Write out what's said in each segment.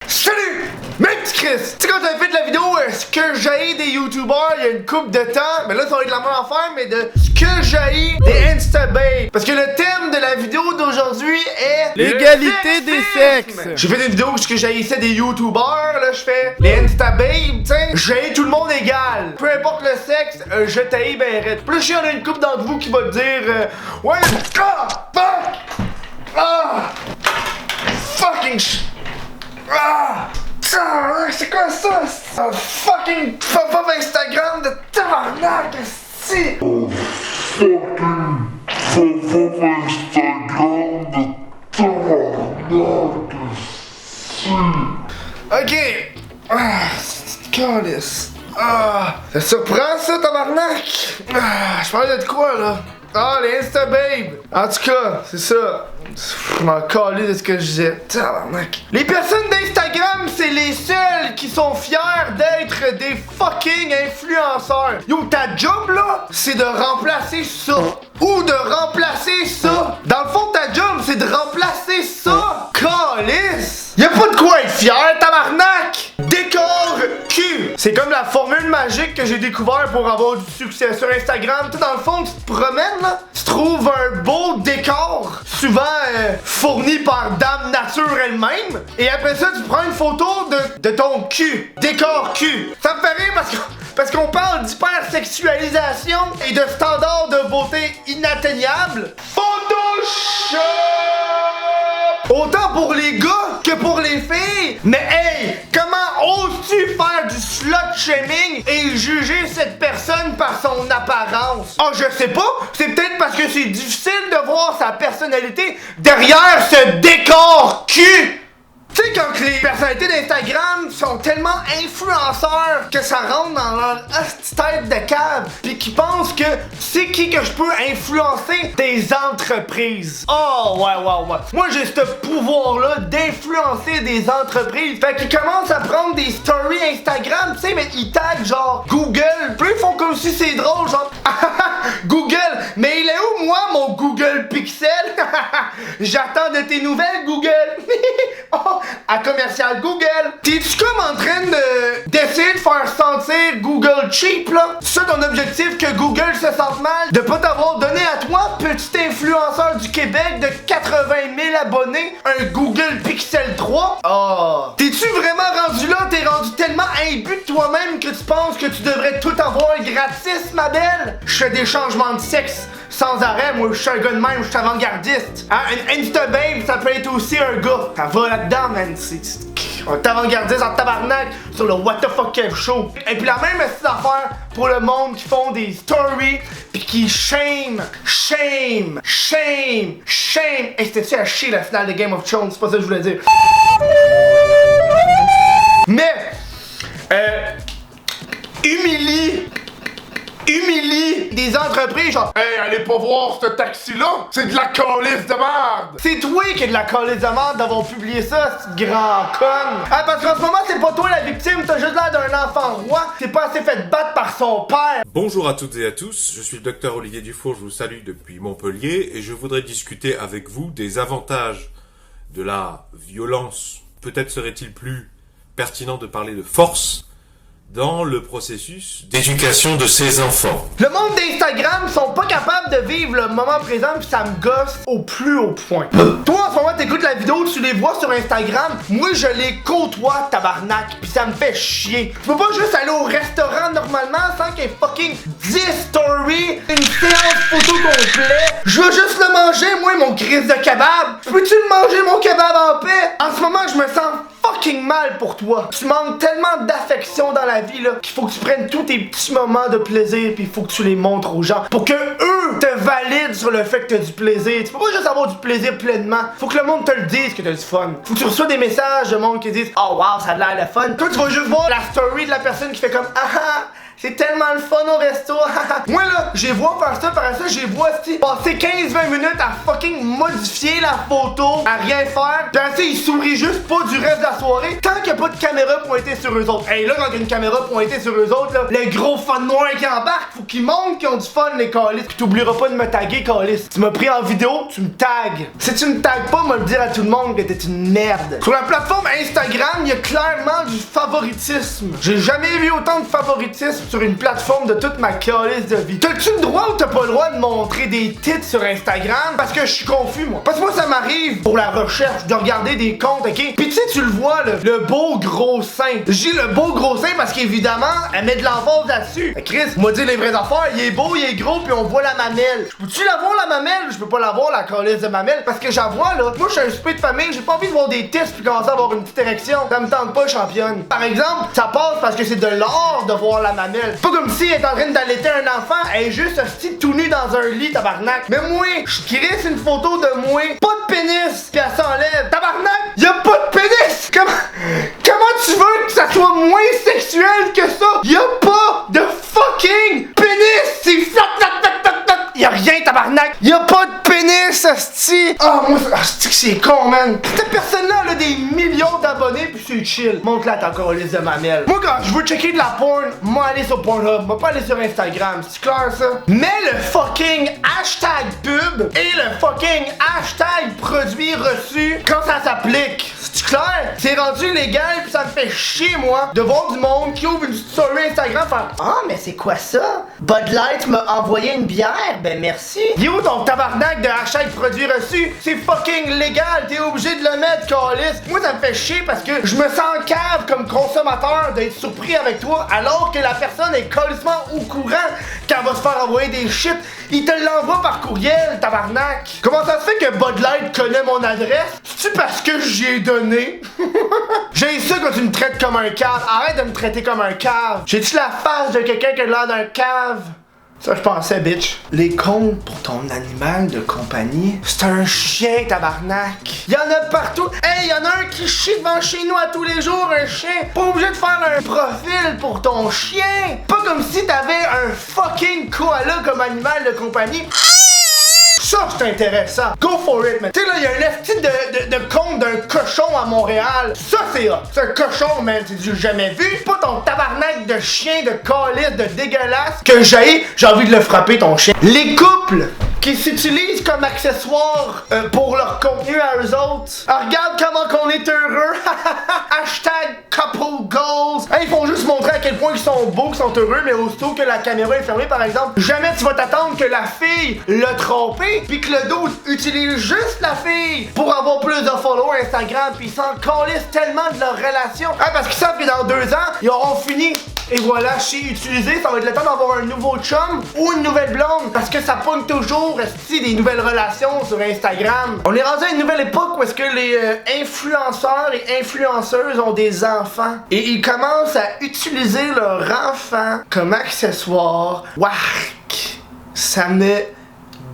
Salut! Mec Chris! Tu sais quand t'as fait de la vidéo ce que j'haïs des youtubeurs il y a une couple de temps, mais là ça va être la même affaire, mais de ce que j'haïs des instababes. Parce que le thème de la vidéo d'aujourd'hui est l'égalité des sexes. J'ai fait des vidéos où je j'haïssais des youtubeurs, là je fais les instababes, tu sais, j'haïs tout le monde égal. Peu importe le sexe, je t'haïs ben raide. Plus il y en a une couple d'entre vous qui va te dire ouais, fucking c'est quoi ça? C'est un fucking pop-up Instagram de tabarnak, si! Fucking pop-up Instagram de tabarnak, si! Ok! C'est calice! Ça surprend ça, tabarnak! Je parlais de quoi là? Les instababes! En tout cas, c'est ça. Je m'en calais de ce que je disais. Tabarnak. Les personnes d'Instagram, c'est les seules qui sont fiers d'être des fucking influenceurs. Yo, ta job là, c'est de remplacer ça. Ou de remplacer ça. Dans le fond, ta job, c'est de remplacer ça. Calice! Y'a pas de quoi être fier, tabarnak! Décor cul! C'est comme la formule magique que j'ai découvert pour avoir du succès sur Instagram. Tu sais, dans le fond, tu te promènes là, tu trouves un beau décor, souvent fourni par Dame Nature elle-même, et après ça, tu prends une photo de ton cul. Décor cul. Ça me fait rire parce qu'on parle d'hypersexualisation et de standards de beauté inatteignables. Photoshop! Autant pour les gars que pour les filles. Mais hey, comment oses-tu faire du slut shaming et juger cette personne par son apparence? Oh, je sais pas. C'est peut-être parce que c'est difficile de voir sa personnalité derrière ce décor cul. Tu sais, quand les personnalités d'Instagram sont tellement influenceurs que ça rentre dans leur tête de cave, pis qu'ils pensent que c'est qui que je peux influencer? Des entreprises. Oh, ouais. Moi, j'ai ce pouvoir-là d'influencer des entreprises. Fait qu'ils commencent à prendre des stories Instagram, tu sais, mais ils taguent genre Google. Puis ils font comme si c'est drôle, genre Google. Mais il est où, moi, mon Google Pixel? J'attends de tes nouvelles, Google. Oh, à commercial Google. T'es-tu comme en train d'essayer de faire sentir Google cheap, là? C'est ça ton objectif, que Google se sente mal de pas t'avoir donné à toi, petit influenceur du Québec de 80 000 abonnés, un Google Pixel 3? Oh. T'es-tu vraiment rendu là? T'es rendu tellement imbu de toi-même que tu penses que tu devrais tout avoir gratis, ma belle? Je fais des changements de sexe sans arrêt, moi je suis un gars de même, je suis avant-gardiste. Hein? Un instababe, ça peut être aussi un gars. Ça va là-dedans, man. On est avant-gardiste en tabarnak sur le What the fuck Kev Show. Et puis la même petite affaire pour le monde qui font des stories pis qui shame. Et c'était-tu à chier la finale de Game of Thrones? C'est pas ça que je voulais dire. Mais humilie des entreprises, genre hey, allez pas voir ce taxi-là, c'est de la calice de merde! C'est toi qui es de la calice de merde d'avoir publié ça, ce grand con! Ah, parce qu'en ce moment, c'est pas toi la victime, t'as juste l'air d'un enfant roi, t'es pas assez fait battre par son père! Bonjour à toutes et à tous, je suis le docteur Olivier Dufour, je vous salue depuis Montpellier et je voudrais discuter avec vous des avantages de la violence. Peut-être serait-il plus pertinent de parler de force dans le processus d'éducation de ces enfants. Le monde d'Instagram sont pas capables de vivre le moment présent pis ça me gosse au plus haut point. Toi en ce moment t'écoutes la vidéo, tu les vois sur Instagram, moi je les côtoie tabarnak pis ça me fait chier. Tu peux pas juste aller au restaurant normalement sans qu'il y ait fucking 10 stories, une séance photo complète. Je veux juste le manger, moi mon crise de kebab. Peux-tu le manger mon kebab en paix? En ce moment je me sens fucking mal pour toi. Tu manques tellement d'affection dans la vie là qu'il faut que tu prennes tous tes petits moments de plaisir puis il faut que tu les montres aux gens pour que eux te valident sur le fait que t'as du plaisir. Tu peux pas juste avoir du plaisir pleinement. Faut que le monde te le dise que t'as du fun. Faut que tu reçois des messages de monde qui disent oh wow ça a l'air le fun. Toi tu vas juste voir la story de la personne qui fait comme ah c'est tellement le fun au resto. Moi là, j'ai vu faire ça, par ça, j'ai vu passer 15-20 minutes à fucking modifier la photo, à rien faire. Puis après, ils sourient juste pas du reste de la soirée, tant qu'il n'y a pas de caméra pointée sur eux autres. Hey là, quand il y a une caméra pointée sur eux autres, là, les gros fans noirs qui embarquent, faut qu'ils montrent qu'ils ont du fun, les calices. Puis t'oublieras pas de me taguer, calice. Tu m'as pris en vidéo, tu me tagues. Si tu me tagues pas, me le dire à tout le monde que t'es une merde. Sur la plateforme Instagram, il y a clairement du favoritisme. J'ai jamais vu autant de favoritisme sur une plateforme de toute ma calice de vie. T'as-tu le droit ou t'as pas le droit de montrer des tits sur Instagram? Parce que je suis confus, moi. Parce que moi, ça m'arrive pour la recherche de regarder des comptes, ok? Pis tu sais, tu le vois, le beau gros sein. J'ai le beau gros sein parce qu'évidemment, elle met de l'emphase là-dessus. Chris, moi dire les vraies affaires, il est beau, il est gros, puis on voit la mamelle. Peux-tu la voir, la mamelle? Je peux pas la voir, la calice de mamelle, parce que j'en vois, là. Moi, je suis un souper de famille, j'ai pas envie de voir des tests puis commencer à avoir une petite érection. Ça me tente pas, championne. Par exemple, ça passe parce que c'est de l'art de voir la mamelle. Pas comme si elle est en train d'allaiter un enfant, elle est juste hostie tout nu dans un lit, tabarnak. Mais moi, je crisse une photo de moi, pas de pénis, pis elle s'enlève. Tabarnak, y'a pas de pénis! Comment tu veux que ça soit moins sexuel que ça? Y'a pas de fucking pénis! C'est flat. Y'a rien, tabarnak! Y'a pas de pénis, asti! Ah, moi, asti que c'est con, man! Cette personne-là, elle a des millions d'abonnés, pis c'est chill. Montre-la ta calice de mamelle. Moi, quand je veux checker de la porn, moi aller sur Pornhub, moi pas aller sur Instagram. C'est clair, ça? Mets le fucking hashtag pub et le fucking hashtag produit reçu quand ça s'applique. C'est clair? C'est rendu légal, pis ça me fait chier, moi, de voir du monde qui ouvre une story Instagram faire ah, mais c'est quoi ça? Bud Light m'a envoyé une bière? Ben merci. Yo, ton tabarnak de hashtag produit reçu, c'est fucking légal, t'es obligé de le mettre, calice. Moi, ça me fait chier parce que je me sens cave comme consommateur d'être surpris avec toi alors que la personne est calissement au courant qu'elle va se faire envoyer des shit. Il te l'envoie par courriel, tabarnak. Comment ça se fait que Bud Light connaît mon adresse? C'est parce que j'y ai donné? J'ai ça quand tu me traites comme un cave. Arrête de me traiter comme un cave. J'ai-tu la face de quelqu'un qui a l'air d'un cave? Ça, je pensais, bitch. Les comptes pour ton animal de compagnie, c'est un chien, tabarnak. Y'en a partout. Hey, y'en a un qui chie devant chez nous à tous les jours, un chien. Pas obligé de faire un profil pour ton chien. Pas comme si t'avais un fucking koala comme animal de compagnie. Ça, c'est intéressant. Go for it, man. Tu sais, là, il y a un esti de compte d'un cochon à Montréal. Ça, c'est hot. C'est un cochon, man. C'est du jamais vu. Pas ton tabarnak de chien, de calice, de dégueulasse que j'ai envie de le frapper, ton chien. Les couples qui s'utilisent comme accessoires pour leur contenu à eux autres. Alors, regarde comment qu'on est heureux. Hashtag couple goals. Hey, ils font juste montrer à quel point ils sont beaux, qu'ils sont heureux, mais aussitôt que la caméra est fermée, par exemple, jamais tu vas t'attendre que la fille l'a trompé, puis que le dos utilise juste la fille pour avoir plus de followers Instagram, puis ils s'en calissent tellement de leur relation. Ah, parce qu'ils savent que dans 2 ans, ils auront fini. Et voilà, chez Utilisé, ça va être le temps d'avoir un nouveau chum ou une nouvelle blonde. Parce que ça pogne toujours des nouvelles relations sur Instagram. On est rendu à une nouvelle époque où est-ce que les influenceurs et influenceuses ont des enfants. Et ils commencent à utiliser leur enfant comme accessoire. Wouah! Ça me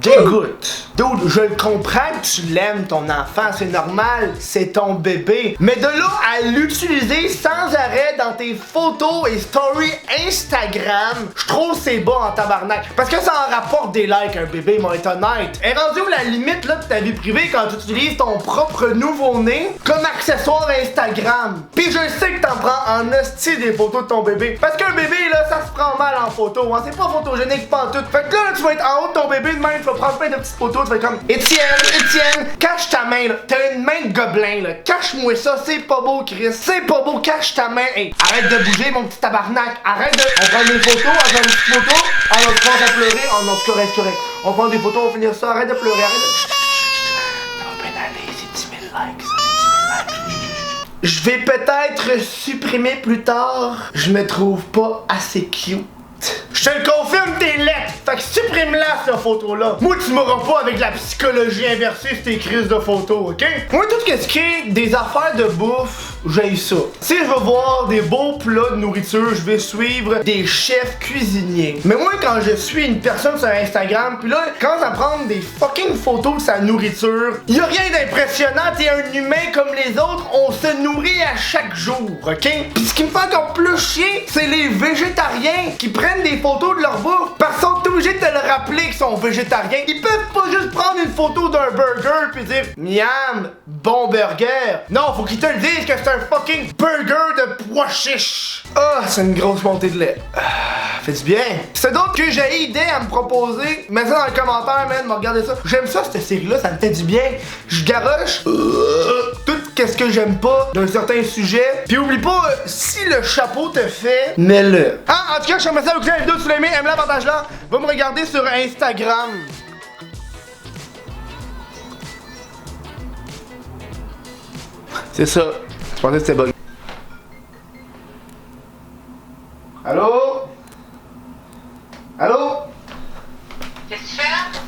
dégoûte. Dude, je le comprends que tu l'aimes, ton enfant, c'est normal, c'est ton bébé. Mais de là à l'utiliser sans arrêt dans tes photos et stories Instagram, je trouve c'est bas en tabarnak. Parce que ça en rapporte des likes, un bébé, moi, être honnête. Et rendu où la limite là de ta vie privée quand tu utilises ton propre nouveau-né comme accessoire Instagram. Puis je sais que t'en prends en hostie des photos de ton bébé. Parce qu'un bébé, là, ça se prend mal en photo, hein. C'est pas photogénique pantoute. Fait que là, tu vas être en haut de ton bébé de même, tu vas prendre plein de petites photos. Tu fais comme Étienne, cache ta main là. T'as une main de gobelin là. Cache-moi ça, c'est pas beau, Chris. C'est pas beau, cache ta main. Hey, arrête de bouger, mon petit tabarnak. Arrête de. On prend des photos, on prend des petites photos. On commence à pleurer. Oh non, c'est correct. On prend des photos, on va finir ça. Arrête de pleurer, arrête de. Ça va bien aller, c'est 10 000 likes. Je vais peut-être supprimer plus tard. Je me trouve pas assez cute. Je te le confirme, t'es lettre. Fait que supprime-la, cette photo-là. Moi, tu m'auras pas avec la psychologie inversée sur tes crises de photos, ok? Moi, tout ce qui est des affaires de bouffe, j'ai ça. Si je veux voir des beaux plats de nourriture, je vais suivre des chefs cuisiniers. Mais moi, quand je suis une personne sur Instagram, puis là, quand ça prend des fucking photos de sa nourriture, y a rien d'impressionnant, t'es un humain comme les autres, on se nourrit à chaque jour, ok? Pis ce qui me fait encore plus chier, c'est les végétariens qui prennent des photos de leur bouffe parce qu'ils sont obligés de te le rappeler qu'ils sont végétariens. Ils peuvent pas juste prendre une photo d'un burger pis dire miam, bon burger. Non, faut qu'ils te le disent que c'est un fucking burger de pois chiches. Ah, c'est une grosse montée de lait. Fait du bien. C'est d'autres que j'ai idée à me proposer. Mets ça dans les commentaires, man. Regardez ça. J'aime ça, cette série-là. Ça me fait du bien. Je garoche tout qu'est-ce que j'aime pas d'un certain sujet. Puis oublie pas, si le chapeau te fait, mets-le. Ah, en tout cas, je te remercie d'avoir écouté la vidéo. Si tu l'as aimé, aime-la, partage-la. Va me regarder sur Instagram. C'est ça. Je pensais que c'était bon. Allô? Allô?